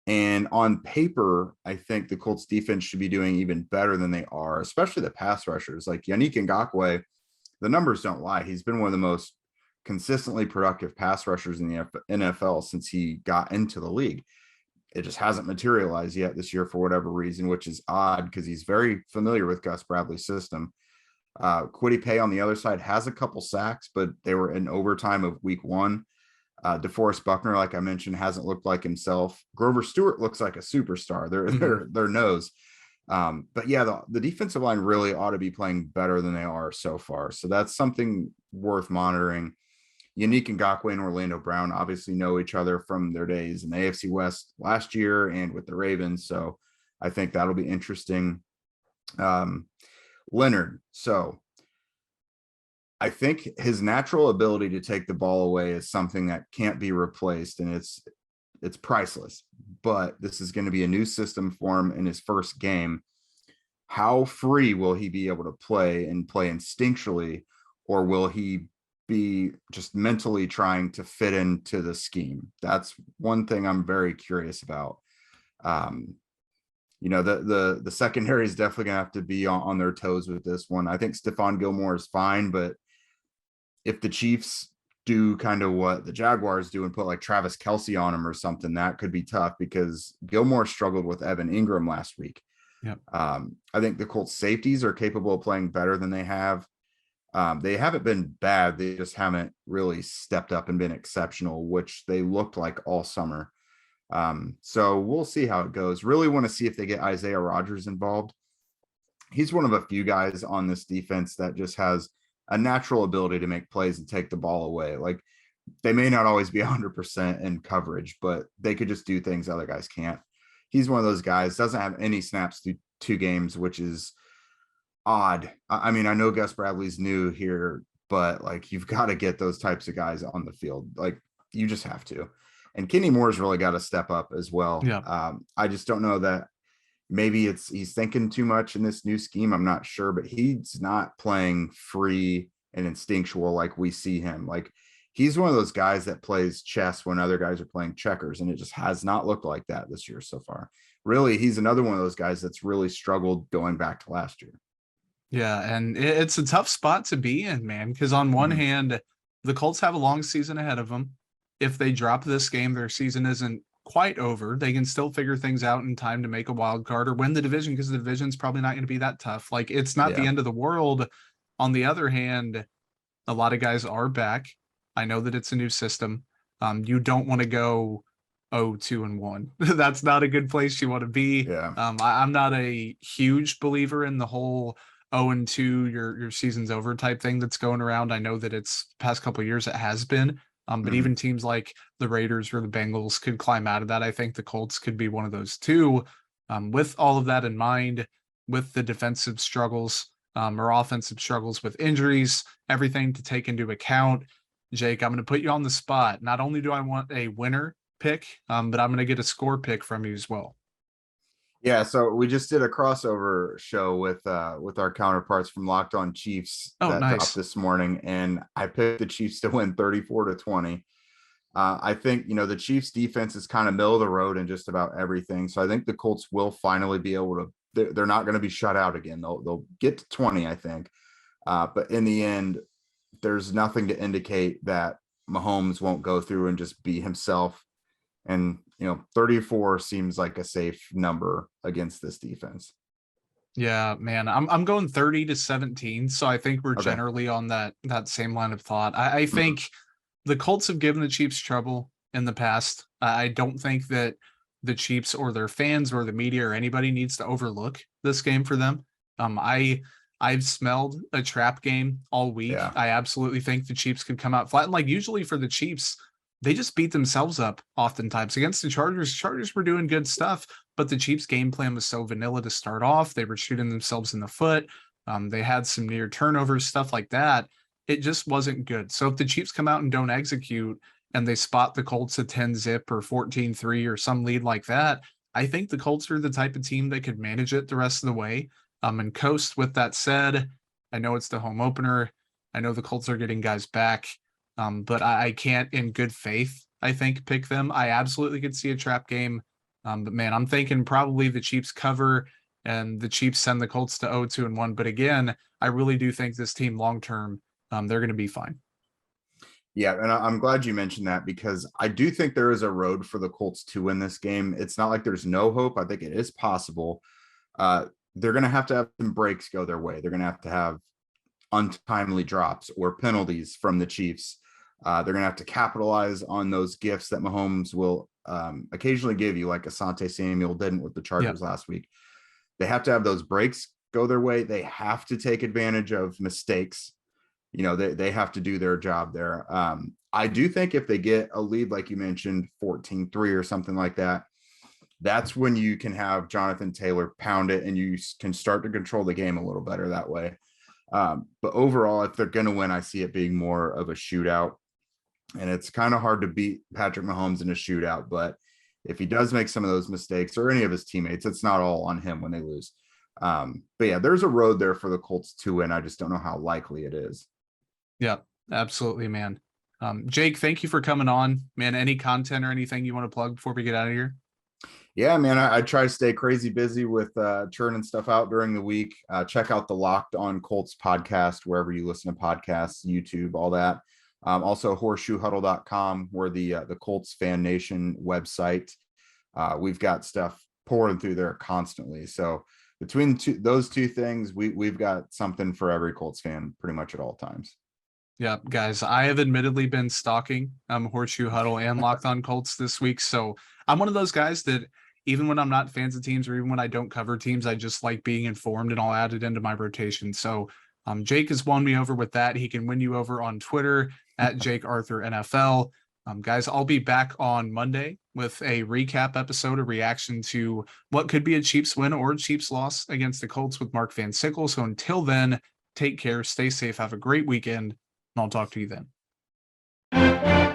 And on paper, I think the Colts defense should be doing even better than they are, especially the pass rushers. Like Yannick Ngakoue, the numbers don't lie. He's been one of the most consistently productive pass rushers in the NFL since he got into the league. It just hasn't materialized yet this year for whatever reason, which is odd because he's very familiar with Gus Bradley's system. Kwity Paye on the other side has a couple sacks, but they were in overtime of week one. DeForest Buckner, like I mentioned, hasn't looked like himself. Grover Stewart looks like a superstar. Their nose. But yeah, the defensive line really ought to be playing better than they are so far. So that's something worth monitoring. Yannick Ngakoue and Orlando Brown obviously know each other from their days in the AFC West last year and with the Ravens. So I think that'll be interesting. Leonard. So I think his natural ability to take the ball away is something that can't be replaced, and it's priceless. But this is going to be a new system for him in his first game. How free will he be able to play instinctually, or will he be just mentally trying to fit into the scheme? That's one thing I'm very curious about. The secondary is definitely gonna have to be on their toes with this one. I think Stephon Gilmore is fine, but if the Chiefs do kind of what the Jaguars do and put like Travis Kelce on him or something, that could be tough because Gilmore struggled with Evan Ingram last week. Yep. I think the Colts safeties are capable of playing better than they have. They haven't been bad. They just haven't really stepped up and been exceptional, which they looked like all summer. So we'll see how it goes. Really want to see if they get Isaiah Rodgers involved. He's one of a few guys on this defense that just has a natural ability to make plays and take the ball away. Like they may not always be 100% in coverage, but they could just do things other guys can't. He's one of those guys, doesn't have any snaps through 2 games, which is odd. I mean, I know Gus Bradley's new here, but like you've got to get those types of guys on the field. Like you just have to. And Kenny Moore's really got to step up as well. Yeah. I just don't know that maybe he's thinking too much in this new scheme. I'm not sure, but he's not playing free and instinctual like we see him. Like he's one of those guys that plays chess when other guys are playing checkers, and it just has not looked like that this year so far. Really, he's another one of those guys that's really struggled going back to last year. Yeah, and it's a tough spot to be in, man, because on one hand, the Colts have a long season ahead of them. If they drop this game, their season isn't quite over. They can still figure things out in time to make a wild card or win the division, because the division's probably not going to be that tough. Like it's not the end of the world. On the other hand, a lot of guys are back. I know that it's a new system. You don't want to go 0-2-1. That's not a good place you want to be. Yeah. I'm not a huge believer in the whole 0-2, your season's over type thing that's going around. I know that it's past couple of years it has been. But even teams like the Raiders or the Bengals could climb out of that. I think the Colts could be one of those too. With all of that in mind, with the defensive struggles or offensive struggles with injuries, everything to take into account, Jake, I'm going to put you on the spot. Not only do I want a winner pick, but I'm going to get a score pick from you as well. Yeah, so we just did a crossover show with our counterparts from Locked On Chiefs dropped this morning, and I picked the Chiefs to win 34-20. I think the Chiefs defense is kind of middle of the road in just about everything, so I think the Colts will finally be able to. They're not going to be shut out again. They'll get to 20, I think, but in the end, there's nothing to indicate that Mahomes won't go through and just be himself. And 34 seems like a safe number against this defense. Yeah, man, I'm going 30-17. So I think we're generally on that same line of thought. I think the Colts have given the Chiefs trouble in the past. I don't think that the Chiefs or their fans or the media or anybody needs to overlook this game for them. I've smelled a trap game all week. Yeah. I absolutely think the Chiefs could come out flat. And like usually for the Chiefs, they just beat themselves up oftentimes. Against the Chargers, Chargers were doing good stuff, but the Chiefs' game plan was so vanilla to start off. They were shooting themselves in the foot. They had some near turnovers, stuff like that. It just wasn't good. So if the Chiefs come out and don't execute and they spot the Colts at 10-zip or 14-3 or some lead like that, I think the Colts are the type of team that could manage it the rest of the way and coast. With that said, I know it's the home opener. I know the Colts are getting guys back. But I can't in good faith, I think, pick them. I absolutely could see a trap game. But man, I'm thinking probably the Chiefs cover and the Chiefs send the Colts to 0-2-1. But again, I really do think this team long term, they're going to be fine. Yeah, and I'm glad you mentioned that because I do think there is a road for the Colts to win this game. It's not like there's no hope. I think it is possible. They're going to have some breaks go their way. They're going to have untimely drops or penalties from the Chiefs. They're going to have to capitalize on those gifts that Mahomes will occasionally give you, like Asante Samuel didn't with the Chargers last week. They have to have those breaks go their way. They have to take advantage of mistakes. You know, they have to do their job there. I do think if they get a lead, like you mentioned, 14-3 or something like that, that's when you can have Jonathan Taylor pound it and you can start to control the game a little better that way. But overall, if they're going to win, I see it being more of a shootout. And it's kind of hard to beat Patrick Mahomes in a shootout. But if he does make some of those mistakes or any of his teammates, it's not all on him when they lose. But yeah, there's a road there for the Colts to win. I just don't know how likely it is. Yeah, absolutely, man. Jake, thank you for coming on, man. Any content or anything you want to plug before we get out of here? Yeah, man, I try to stay crazy busy with churning stuff out during the week. Check out the Locked On Colts podcast, wherever you listen to podcasts, YouTube, all that. Also horseshoehuddle.com, where the Colts Fan Nation website. We've got stuff pouring through there constantly. So between those two things, we've got something for every Colts fan pretty much at all times. Yeah, guys, I have admittedly been stalking Horseshoe Huddle and Locked On Colts this week. So I'm one of those guys that even when I'm not fans of teams or even when I don't cover teams, I just like being informed and I'll add it into my rotation. So Jake has won me over with that. He can win you over on Twitter at Jake Arthur NFL. Guys, I'll be back on Monday with a recap episode, a reaction to what could be a Chiefs win or a Chiefs loss against the Colts with Mark Van Sickle. So until then, take care, stay safe, have a great weekend. I'll talk to you then.